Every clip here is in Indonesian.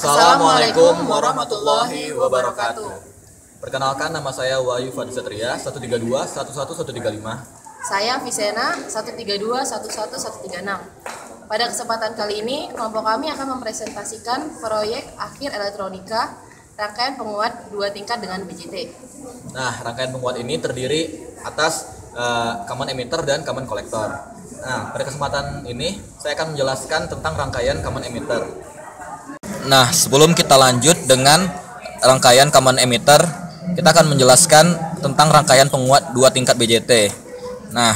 Assalamualaikum warahmatullahi wabarakatuh. Perkenalkan, nama saya Wahyu Fadli Satria, 132 11135. Saya Visena, 132 11136. Pada kesempatan kali ini, kelompok kami akan mempresentasikan proyek akhir elektronika rangkaian penguat 2 tingkat dengan BJT. Nah, rangkaian penguat ini terdiri atas common emitter dan common collector. Nah, pada kesempatan ini saya akan menjelaskan tentang rangkaian common emitter. Nah, sebelum kita lanjut dengan rangkaian common emitter, kita akan menjelaskan tentang rangkaian penguat 2 tingkat BJT. Nah,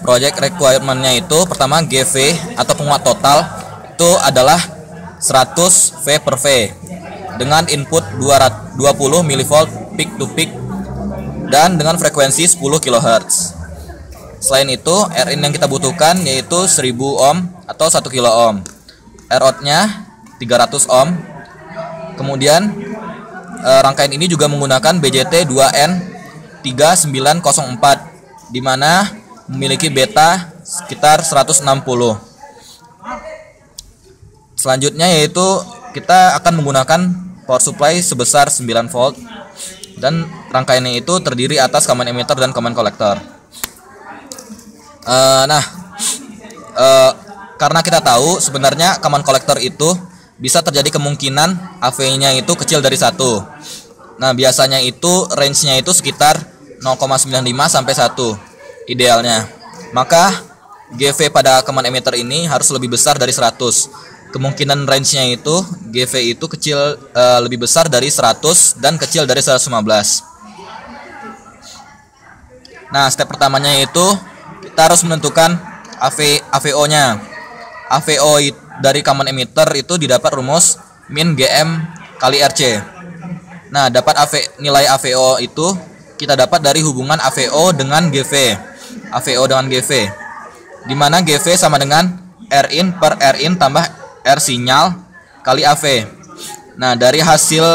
project requirement-nya itu pertama GV atau penguat total itu adalah 100 V per V dengan input 20 mV peak to peak dan dengan frekuensi 10 kHz. Selain itu, Rin yang kita butuhkan yaitu 1000 ohm atau 1 kilo ohm. Rout-nya 300 ohm. Kemudian rangkaian ini juga menggunakan BJT 2N3904 di mana memiliki beta sekitar 160. Selanjutnya yaitu kita akan menggunakan power supply sebesar 9 volt dan rangkaiannya itu terdiri atas common emitter dan common collector. Karena kita tahu sebenarnya common collector itu bisa terjadi kemungkinan AV-nya itu kecil dari 1. Nah, biasanya itu range-nya itu sekitar 0,95 sampai 1 idealnya. Maka GV pada common emitter ini harus lebih besar dari 100. Kemungkinan range-nya itu GV itu kecil lebih besar dari 100 dan kecil dari 115. Nah, step pertamanya itu kita harus menentukan AVO-nya. AVO dari common emitter itu didapat rumus min GM kali RC. Nah, nilai AVO itu kita dapat dari hubungan AVO dengan GV. AVO dengan GV, di mana GV sama dengan Rin per Rin tambah R sinyal kali AV. Nah, dari hasil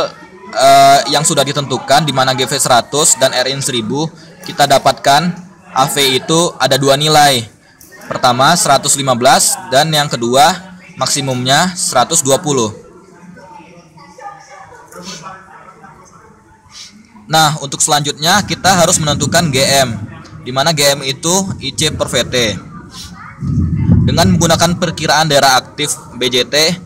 yang sudah ditentukan di mana GV 100 dan Rin 1000, kita dapatkan AV itu ada 2 nilai. Pertama 115 dan yang kedua maksimumnya 120. Nah, untuk selanjutnya kita harus menentukan GM, di mana GM itu IC per VT. Dengan menggunakan perkiraan daerah aktif BJT,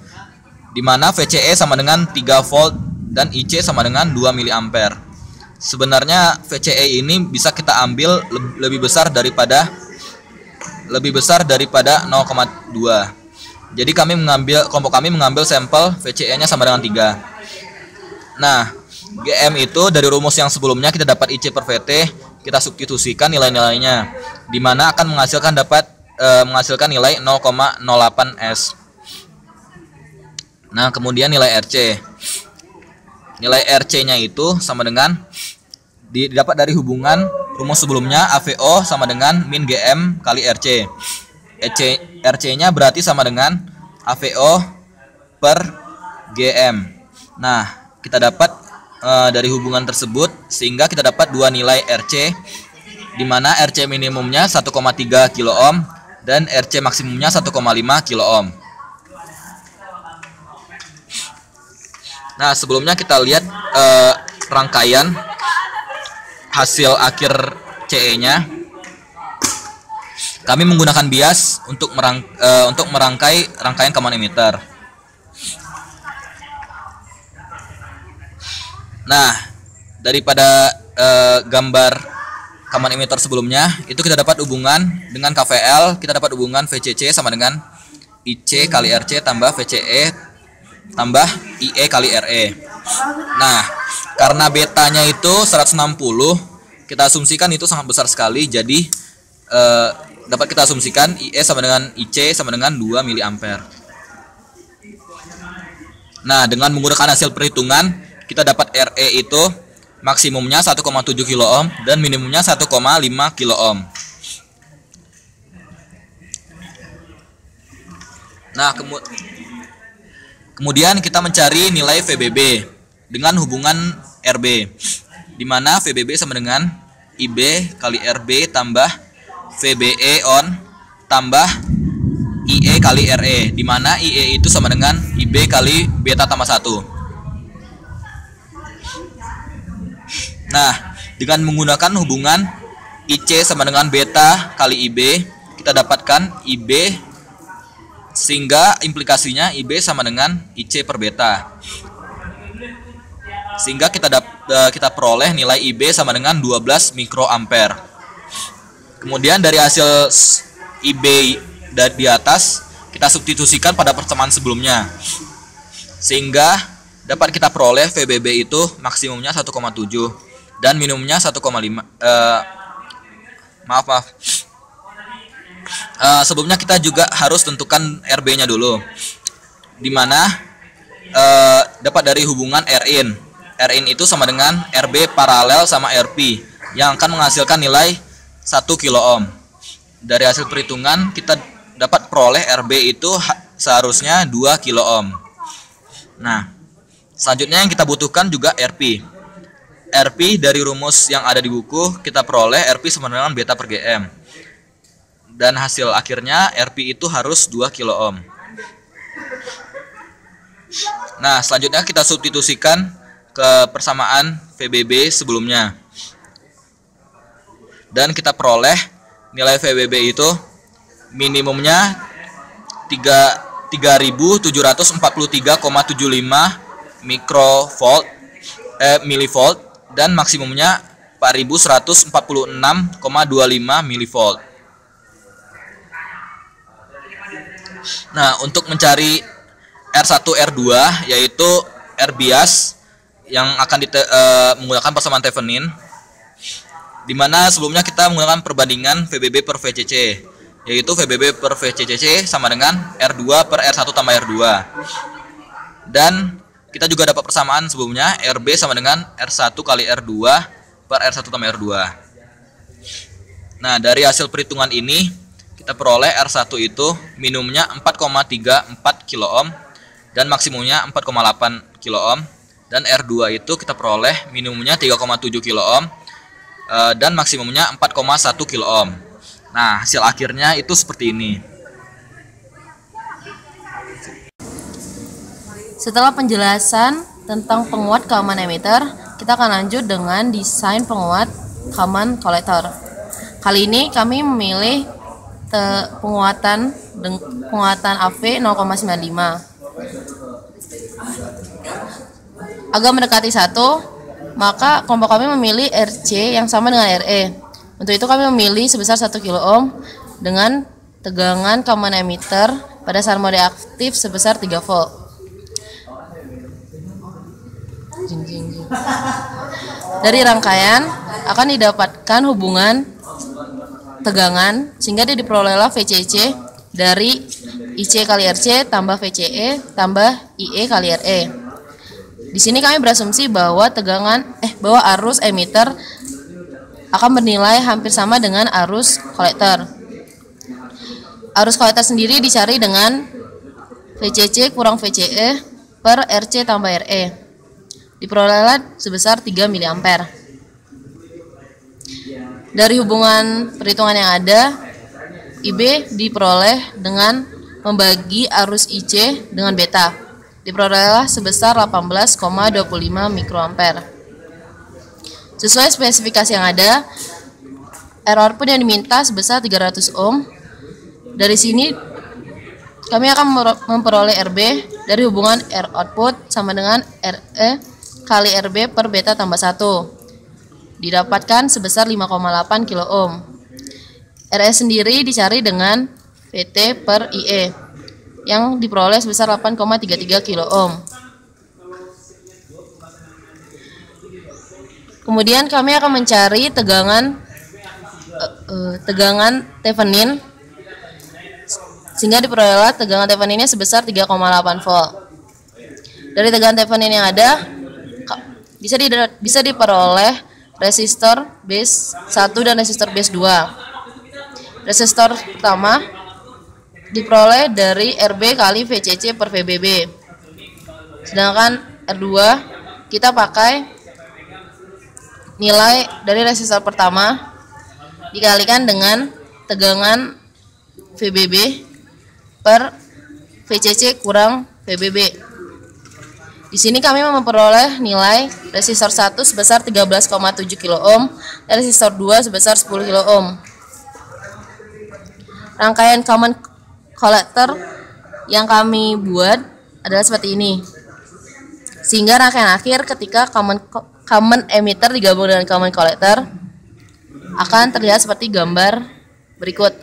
di mana VCE sama dengan 3 volt dan IC sama dengan 2 mA. Sebenarnya VCE ini bisa kita ambil lebih besar daripada 0,2. Jadi kelompok kami mengambil sampel VCE-nya sama dengan 3. Nah, GM itu dari rumus yang sebelumnya kita dapat IC per VT, kita substitusikan nilai-nilainya, di mana akan menghasilkan nilai 0,08 S. Nah, kemudian nilai RC. Nilai RC-nya itu sama dengan didapat dari hubungan rumus sebelumnya AVO sama dengan min GM kali RC. RC-nya berarti sama dengan AVO per GM. Nah, kita dapat dari hubungan tersebut sehingga kita dapat 2 nilai RC, di mana RC minimumnya 1,3 kilo ohm dan RC maksimumnya 1,5 kilo ohm. Nah, sebelumnya kita lihat rangkaian hasil akhir CE-nya. Kami menggunakan bias untuk merangkai rangkaian common emitter. Nah, daripada gambar common emitter sebelumnya, itu kita dapat hubungan dengan KVL, kita dapat hubungan VCC sama dengan IC kali RC tambah VCE tambah IE kali RE. Nah, karena betanya itu 160, kita asumsikan itu sangat besar sekali, jadi dapat kita asumsikan IE sama dengan IC sama dengan 2 mA. Nah, dengan menggunakan hasil perhitungan, kita dapat RE itu maksimumnya 1,7 kilo ohm dan minimumnya 1,5 kilo ohm. Nah, kemudian kita mencari nilai VBB dengan hubungan RB, di mana VBB sama dengan IB kali RB tambah VBE on tambah IE IE kali RE, di mana IE itu sama dengan IB kali beta tambah 1. Nah, dengan menggunakan hubungan IC sama dengan beta kali IB, kita dapatkan IB, sehingga implikasinya IB sama dengan IC per beta. Sehingga kita peroleh nilai IB sama dengan 12 mikroampere. Kemudian dari hasil IB di atas kita substitusikan pada persamaan sebelumnya, sehingga dapat kita peroleh VBB itu maksimumnya 1,7 dan minimumnya 1,5. Sebelumnya kita juga harus tentukan RB-nya dulu, dimana dapat dari hubungan Rin. Rin itu sama dengan RB paralel sama RP, yang akan menghasilkan nilai 1 kilo ohm. Dari hasil perhitungan kita dapat peroleh RB itu seharusnya 2 kilo ohm. Nah, selanjutnya yang kita butuhkan juga RP. RP dari rumus yang ada di buku kita peroleh RP sama dengan beta per GM. Dan hasil akhirnya RP itu harus 2 kilo ohm. Nah, selanjutnya kita substitusikan ke persamaan VBB sebelumnya. Dan kita peroleh nilai VBB itu minimumnya 3743,75 milivolt dan maksimumnya 4146,25 milivolt. Nah, untuk mencari R1 R2 yaitu R bias yang akan menggunakan persamaan Thevenin, di mana sebelumnya kita menggunakan perbandingan VBB per VCC, yaitu VBB per VCC sama dengan R2 per R1 tambah R2. Dan kita juga dapat persamaan sebelumnya RB sama dengan R1 kali R2 per R1 tambah R2. Nah, dari hasil perhitungan ini kita peroleh R1 itu minimumnya 4,34 kilo ohm dan maksimumnya 4,8 kilo ohm. Dan R2 itu kita peroleh minimumnya 3,7 kilo ohm dan maksimumnya 4,1 kilo ohm. Nah, hasil akhirnya itu seperti ini. Setelah penjelasan tentang penguat common emitter, kita akan lanjut dengan desain penguat common collector. Kali ini kami memilih penguatan AV 0,95. Agak mendekati 1, maka kelompok kami memilih RC yang sama dengan RE. Untuk itu kami memilih sebesar 1 kilo ohm dengan tegangan common emitter pada saat mode aktif sebesar 3 volt. Dari rangkaian akan didapatkan hubungan tegangan sehingga dia diperolehlah VCC dari IC kali RC tambah VCE tambah IE kali RE. Di sini kami berasumsi bahwa bahwa arus emitter akan bernilai hampir sama dengan arus kolektor. Arus kolektor sendiri dicari dengan VCC kurang VCE per RC tambah RE. Diperolehlah sebesar 3 mA. Dari hubungan perhitungan yang ada, IB diperoleh dengan membagi arus IC dengan beta. Diperolehlah sebesar 18,25 mikroampere. Sesuai spesifikasi yang ada, R output yang diminta sebesar 300 ohm. Dari sini kami akan memperoleh RB dari hubungan R output sama dengan RE kali RB per beta tambah 1. Didapatkan sebesar 5,8 kilo ohm. RE sendiri dicari dengan VT per IE yang diperoleh sebesar 8,33 kilo ohm. Kemudian kami akan mencari tegangan Thevenin sehingga diperoleh tegangan Theveninnya sebesar 3,8 volt. Dari tegangan Thevenin yang ada bisa diperoleh resistor base 1 dan resistor base 2. Resistor pertama diperoleh dari RB kali VCC per VBB. Sedangkan R2 kita pakai nilai dari resistor pertama dikalikan dengan tegangan VBB per VCC kurang VBB. Di sini kami memperoleh nilai resistor 1 sebesar 13,7 kilo ohm dan resistor 2 sebesar 10 kilo ohm. Rangkaian common collector yang kami buat adalah seperti ini. Sehingga rangkaian akhir ketika common emitter digabung dengan common collector akan terlihat seperti gambar berikut.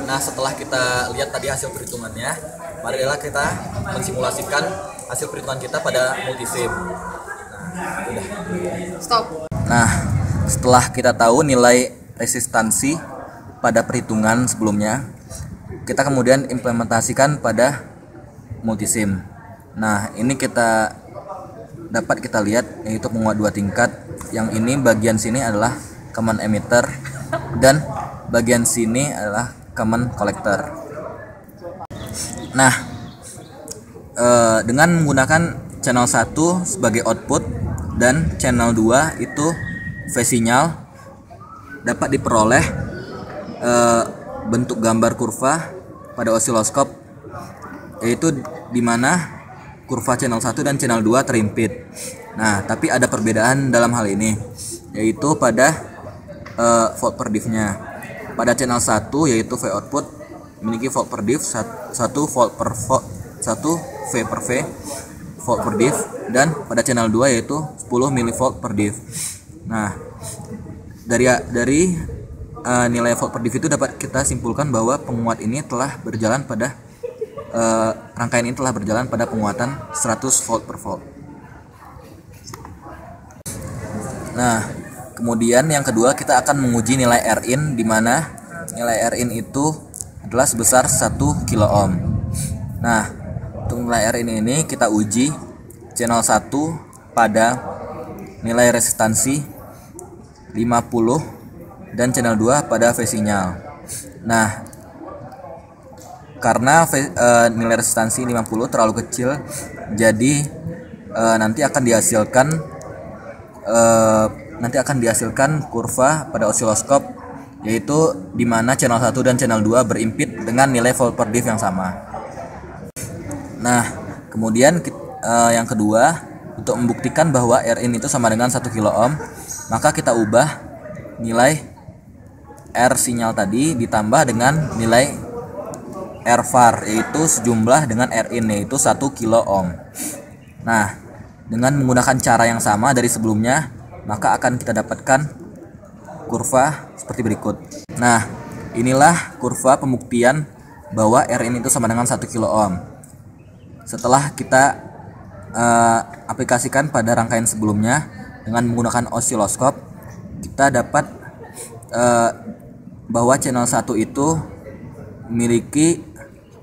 Nah, setelah kita lihat tadi hasil perhitungannya, marilah kita mensimulasikan hasil perhitungan kita pada multisim. Nah, udah. Stop. Nah, setelah kita tahu nilai resistansi pada perhitungan sebelumnya, kita kemudian implementasikan pada multisim. Nah, ini dapat kita lihat yaitu penguat 2 tingkat. Yang ini bagian sini adalah common emitter dan bagian sini adalah common collector. Nah, dengan menggunakan channel 1 sebagai output dan channel 2 itu phase sinyal, dapat diperoleh bentuk gambar kurva pada osiloskop, yaitu di mana kurva channel 1 dan channel 2 terimpit. Nah, tapi ada perbedaan dalam hal ini, yaitu pada volt per diff-nya. Pada channel 1 yaitu V output memiliki volt per diff 1 volt per volt, 1 V per V volt per diff, dan pada channel 2 yaitu 10 mV per diff. Nah, dari nilai volt per diff itu dapat kita simpulkan bahwa penguat ini telah berjalan pada rangkaian ini telah berjalan pada penguatan 100 volt per volt. Nah, kemudian yang kedua kita akan menguji nilai Rin, di mana nilai Rin itu adalah sebesar 1 kilo ohm. Nah, untuk nilai Rin ini kita uji channel 1 pada nilai resistansi 50 dan channel 2 pada phase sinyal. Nah, karena nilai resistansi 50 terlalu kecil, jadi nanti akan dihasilkan kurva pada osiloskop, yaitu di mana channel 1 dan channel 2 berimpit dengan nilai volt per diff yang sama. Nah, kemudian yang kedua, untuk membuktikan bahwa Rin itu sama dengan 1 kilo ohm, maka kita ubah nilai R sinyal tadi ditambah dengan nilai R var, yaitu sejumlah dengan Rin, yaitu 1 kilo ohm. Nah, dengan menggunakan cara yang sama dari sebelumnya, maka akan kita dapatkan kurva seperti berikut. Nah, inilah kurva pembuktian bahwa Rin itu sama dengan 1 kilo ohm. Setelah kita aplikasikan pada rangkaian sebelumnya dengan menggunakan osiloskop, kita dapat bahwa channel 1 itu memiliki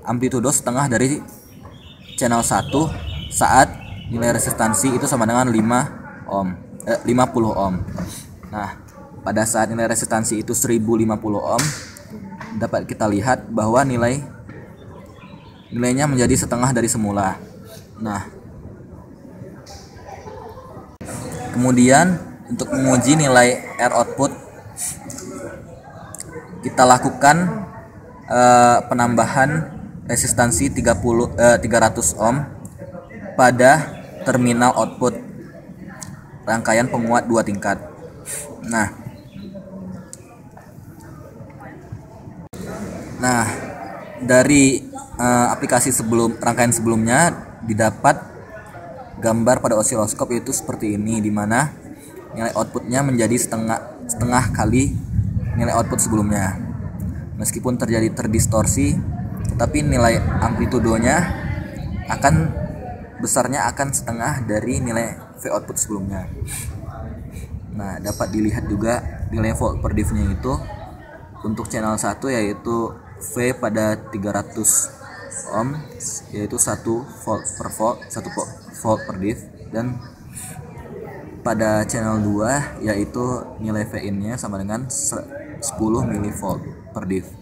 amplitudo setengah dari channel 1 saat nilai resistansi itu sama dengan 50 ohm. Nah, pada saat nilai resistansi itu 1050 ohm, dapat kita lihat bahwa nilainya menjadi setengah dari semula. Nah, kemudian untuk menguji nilai R output, kita lakukan penambahan resistansi 300 ohm pada terminal output rangkaian penguat 2 tingkat. Nah, dari aplikasi rangkaian sebelumnya didapat gambar pada osiloskop itu seperti ini, di mana nilai outputnya menjadi setengah kali nilai output sebelumnya. Meskipun terjadi terdistorsi, tetapi nilai amplitudonya besarnya akan setengah dari nilai V output sebelumnya. Nah, dapat dilihat juga nilai volt per diff-nya itu untuk channel 1 yaitu V pada 300 ohm, yaitu 1 volt per volt, 1 volt per diff, dan pada channel 2 yaitu nilai V-in-nya sama dengan 10 mV per diff.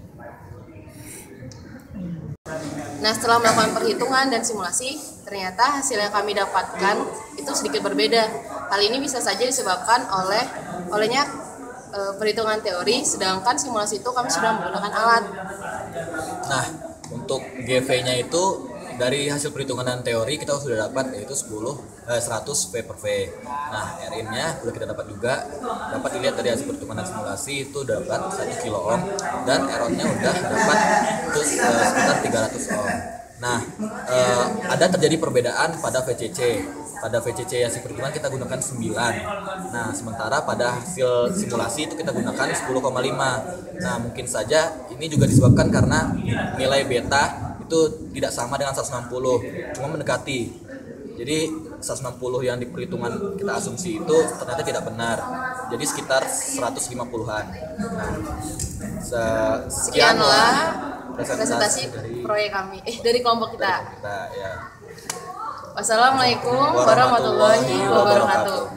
Nah, setelah melakukan perhitungan dan simulasi, ternyata hasil yang kami dapatkan itu sedikit berbeda. Hal ini bisa saja disebabkan olehnya perhitungan teori, sedangkan simulasi itu kami sudah menggunakan alat. Nah, untuk GV-nya itu dari hasil perhitungan dan teori kita sudah dapat yaitu 100 V per V. Nah, Rin-nya sudah kita dapat juga. Dapat dilihat dari hasil perhitungan dan simulasi itu dapat 1 kilo ohm dan Ron-nya udah dapat sekitar 300 ohm. Nah, ada terjadi perbedaan pada VCC. Pada VCC hasil perhitungan kita gunakan 9. Nah, sementara pada hasil simulasi itu kita gunakan 10,5. Nah, mungkin saja ini juga disebabkan karena nilai beta itu tidak sama dengan 160, cuma mendekati. Jadi 160 yang di perhitungan kita asumsi itu ternyata tidak benar. Jadi sekitar 150-an. Nah, Sekianlah presentasi proyek kami dari kelompok kita. Ya. Wassalamualaikum warahmatullahi wabarakatuh.